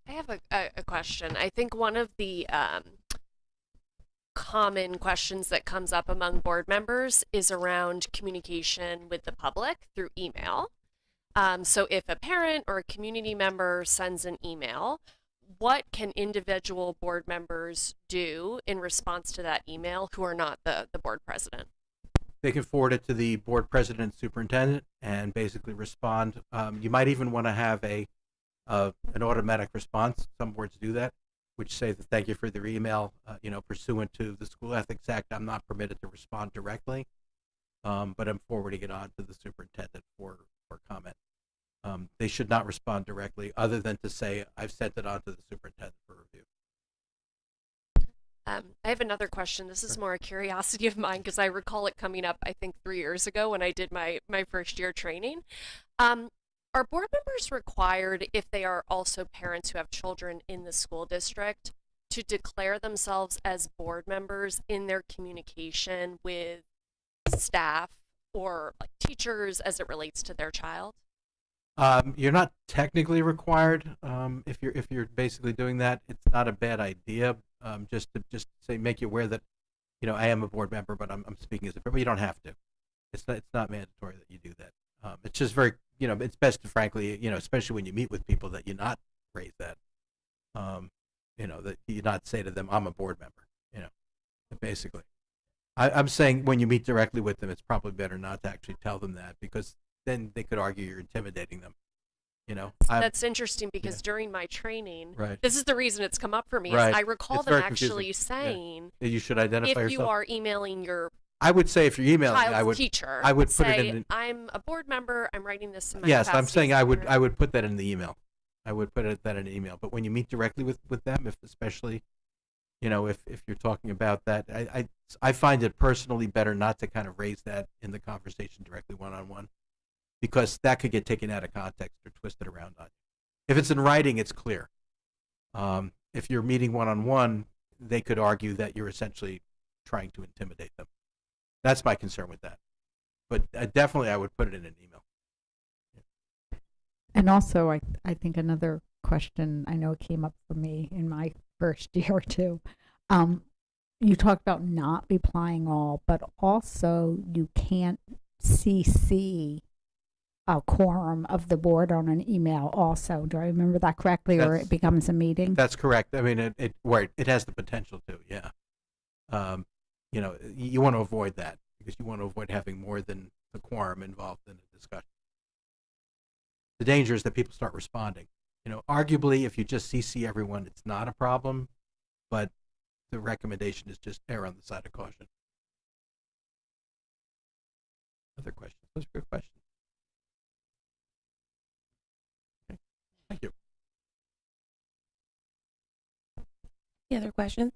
[SPEAKER 7] I have a question. I think one of the common questions that comes up among board members is around communication with the public through email. So if a parent or a community member sends an email, what can individual board members do in response to that email who are not the board president?
[SPEAKER 4] They can forward it to the board president and superintendent and basically respond. You might even want to have an automatic response. Some boards do that, which say that thank you for their email. Pursuant to the School Ethics Act, I'm not permitted to respond directly, but I'm forwarding it on to the superintendent for comment. They should not respond directly, other than to say I've sent it on to the superintendent for review.
[SPEAKER 7] I have another question. This is more a curiosity of mine because I recall it coming up, I think, 3 years ago when I did my first year training. Are board members required, if they are also parents who have children in the school district, to declare themselves as board members in their communication with staff or like teachers as it relates to their child?
[SPEAKER 4] You're not technically required. If you're basically doing that, it's not a bad idea. Just to say, make you aware that, I am a board member, but I'm speaking as a, but you don't have to. It's not mandatory that you do that. It's just very, it's best to frankly, especially when you meet with people, that you not raise that. That you not say to them, I'm a board member, basically. I'm saying when you meet directly with them, it's probably better not to actually tell them that, because then they could argue you're intimidating them.
[SPEAKER 7] That's interesting because during my training,
[SPEAKER 4] Right.
[SPEAKER 7] this is the reason it's come up for me.
[SPEAKER 4] Right.
[SPEAKER 7] Is I recall
[SPEAKER 4] It's
[SPEAKER 7] them
[SPEAKER 4] very
[SPEAKER 7] actually
[SPEAKER 4] confusing.
[SPEAKER 7] saying,
[SPEAKER 4] You should identify
[SPEAKER 7] if
[SPEAKER 4] yourself.
[SPEAKER 7] you are emailing your
[SPEAKER 4] I would say if you're emailing,
[SPEAKER 7] child's teacher,
[SPEAKER 4] I would put it
[SPEAKER 7] say,
[SPEAKER 4] in.
[SPEAKER 7] I'm a board member. I'm writing this in my
[SPEAKER 4] Yes, I'm
[SPEAKER 7] capacity
[SPEAKER 4] saying
[SPEAKER 7] as
[SPEAKER 4] I
[SPEAKER 7] a
[SPEAKER 4] would
[SPEAKER 7] parent."
[SPEAKER 4] put that in the email. I would put that in an email. But when you meet directly with them, especially, if you're talking about that, I find it personally better not to kind of raise that in the conversation directly one-on-one, because that could get taken out of context or twisted around on you. If it's in writing, it's clear. If you're meeting one-on-one, they could argue that you're essentially trying to intimidate them. That's my concern with that. But definitely I would put it in an email.
[SPEAKER 8] And also, I think another question, I know it came up for me in my first year or two. You talked about not replying all, but also you can't CC a quorum of the board on an email also. Do I remember that correctly, or it becomes a meeting?
[SPEAKER 4] That's correct. I mean, it has the potential to, yeah. You want to avoid that, because you want to avoid having more than the quorum involved in a discussion. The danger is that people start responding. Arguably, if you just CC everyone, it's not a problem, but the recommendation is just err on the side of caution. Other questions? Those are good questions. Okay. Thank you.
[SPEAKER 3] Any other questions?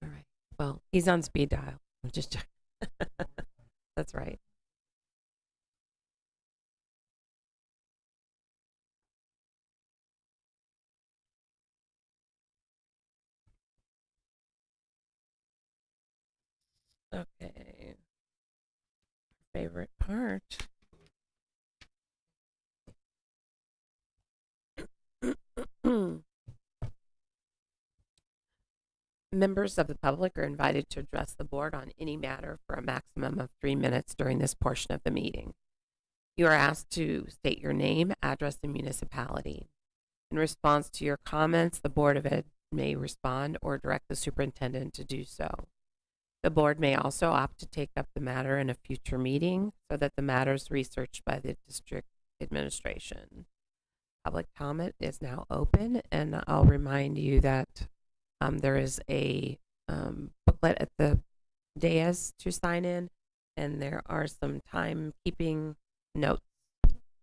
[SPEAKER 3] All right. Well, he's on speed dial. I'm just That's right. Okay. Favorite part. Members of the public are invited to address the board on any matter for a maximum of 3 minutes during this portion of the meeting. You are asked to state your name, address, and municipality. In response to your comments, the Board of Ed may respond or direct the superintendent to do so. The board may also opt to take up the matter in a future meeting so that the matter is researched by the district administration. Public comment is now open, and I'll remind you that there is a booklet at the dais to sign in, and there are some timekeeping notes.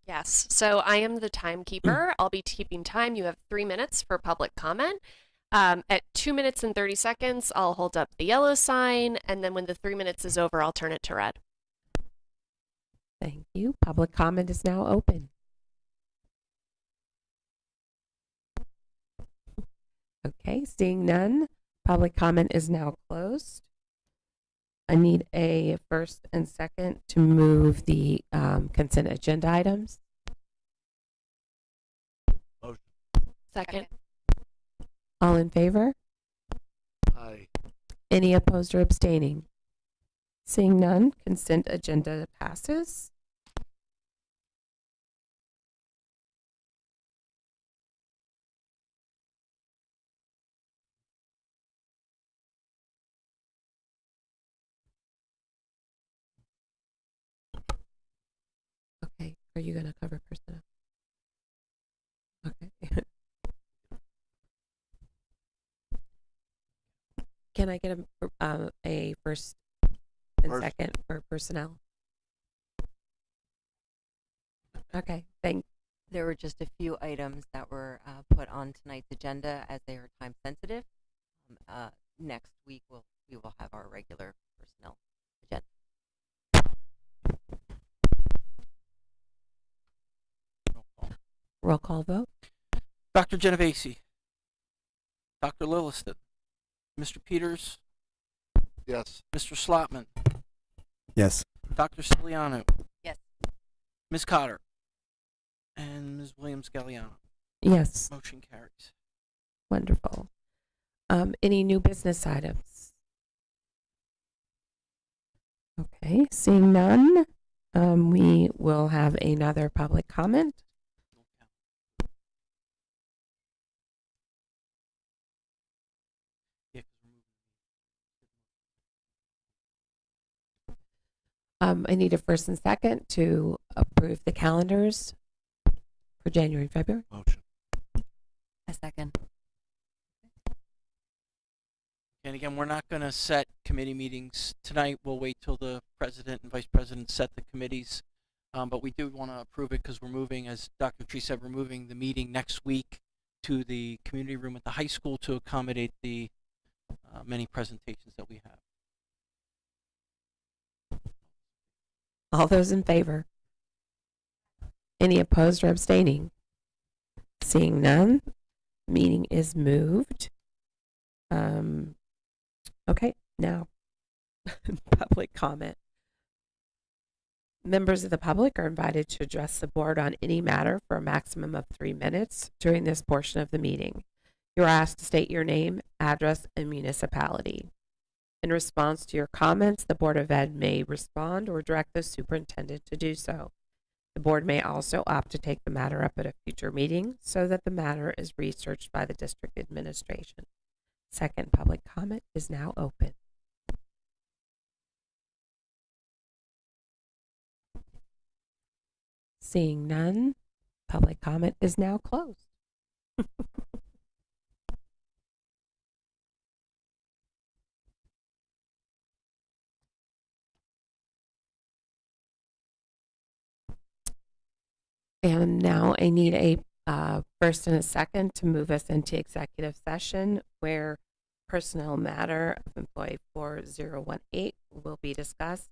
[SPEAKER 7] Yes. So I am the timekeeper. I'll be keeping time. You have 3 minutes for public comment. At 2 minutes and 30 seconds, I'll hold up the yellow sign, and then when the 3 minutes is over, I'll turn it to red.
[SPEAKER 3] Thank you. Public comment is now open. Okay, seeing none, public comment is now closed. I need a first and second to move the consent agenda items.
[SPEAKER 7] Second.
[SPEAKER 3] All in favor?
[SPEAKER 4] Aye.
[SPEAKER 3] Any opposed or abstaining? Seeing none, consent agenda passes. Are you going to cover personnel? Okay. Can I get a first and
[SPEAKER 1] First.
[SPEAKER 3] second for personnel? Okay,
[SPEAKER 9] There were just a few items that were put on tonight's agenda as they are time sensitive. Next week we will have our regular personnel agenda.
[SPEAKER 3] roll call vote.
[SPEAKER 1] Dr. Genovese, Dr. Lilliston, Mr. Peters,
[SPEAKER 10] Yes.
[SPEAKER 1] Mr. Slotman,
[SPEAKER 5] Yes.
[SPEAKER 1] Dr. Ciliano,
[SPEAKER 9] Yes.
[SPEAKER 1] Ms. Cotter, and Ms. Williams-Galliano.
[SPEAKER 3] Yes,
[SPEAKER 1] Motion carries.
[SPEAKER 3] wonderful. Any new business items? Okay, seeing none, we will have another public comment.
[SPEAKER 1] Yeah, 'cause we're moving.
[SPEAKER 3] I need a first and second to approve the calendars for January and February.
[SPEAKER 10] Motion.
[SPEAKER 9] A second.
[SPEAKER 1] And again, we're not going to set committee meetings tonight. We'll wait till the president and vice president set the committees. But we do want to approve it because we're moving, as Dr. Tree said, we're moving the meeting next week to the community room at the high school to accommodate the many presentations that we have.
[SPEAKER 3] All those in favor? Any opposed or abstaining? Seeing none, meeting is moved. Okay, now public comment. Members of the public are invited to address the board on any matter for a maximum of 3 minutes during this portion of the meeting. You are asked to state your name, address, and municipality. In response to your comments, the Board of Ed may respond or direct the superintendent to do so. The board may also opt to take the matter up at a future meeting so that the matter is researched by the district administration. Second public comment is now open. Seeing none, public comment is now closed. And now I need a first and a second to move us into executive session where personnel matter of employee 4018 will be discussed.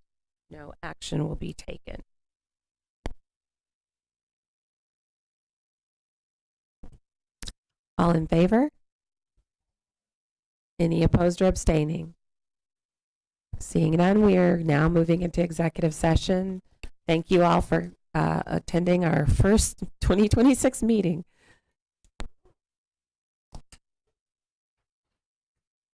[SPEAKER 3] No action will be taken. All in favor? Any opposed or abstaining? Seeing none, we are now moving into executive session. Thank you all for attending our first 2026 meeting.